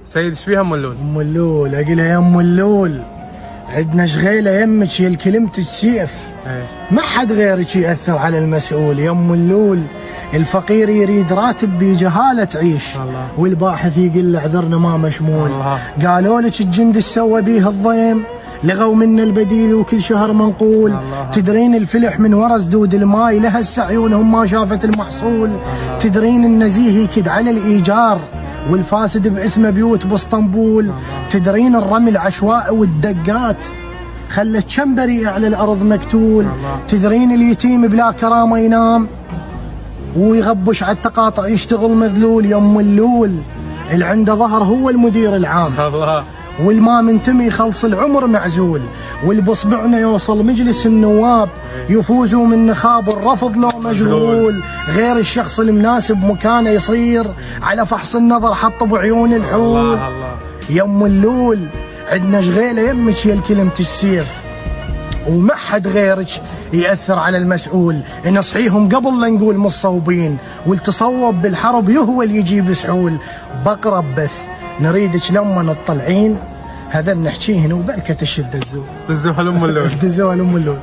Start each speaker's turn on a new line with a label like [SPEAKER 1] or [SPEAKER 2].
[SPEAKER 1] سيد ايش فيها ام اللول؟
[SPEAKER 2] ام اللول اقول يا ام اللول عندنا شغيله يمك هي كلمتك سيف. ما حد غيرك ياثر على المسؤول يا ام اللول. الفقير يريد راتب بجهاله تعيش
[SPEAKER 1] الله.
[SPEAKER 2] والباحث يقول له اعذرنا ما مشمول.
[SPEAKER 1] الله.
[SPEAKER 2] قالوا لك الجند سوى بيه الضيم لغوا منا البديل وكل شهر منقول.
[SPEAKER 1] الله.
[SPEAKER 2] تدرين الفلح من ورا سدود الماي لهسه عيونهم ما شافت المحصول. الله. تدرين النزيه يكد على الايجار والفاسد باسمه بيوت باسطنبول. الله. تدرين الرمل عشوائي والدقات خلت كم بريء على الارض مقتول.
[SPEAKER 1] الله.
[SPEAKER 2] تدرين اليتيم بلا كرامه ينام ويغبش على التقاطع يشتغل مذلول يا ام اللول. اللي عنده ظهر هو المدير العام.
[SPEAKER 1] الله.
[SPEAKER 2] والما منتمي خلص العمر معزول. واللي بصبعنا يوصل مجلس النواب يفوزوا من نخاب الرفض لو مجهول. غير الشخص المناسب مكانه يصير على فحص النظر حط بعيون الحول.
[SPEAKER 1] الله الله.
[SPEAKER 2] يا ام اللول عندنا شغيله يمك هي الكلمة السيف وما حد غيرك ياثر على المسؤول. نصحيهم قبل لا نقول مصوبين والتصوب بالحرب يهول يجيب سحول. بقرب بث نريدك لما تطلعين هذا نحكيه وبلكه تشد الزول.
[SPEAKER 1] تزوها لام اللول.
[SPEAKER 2] تزوها لام اللول.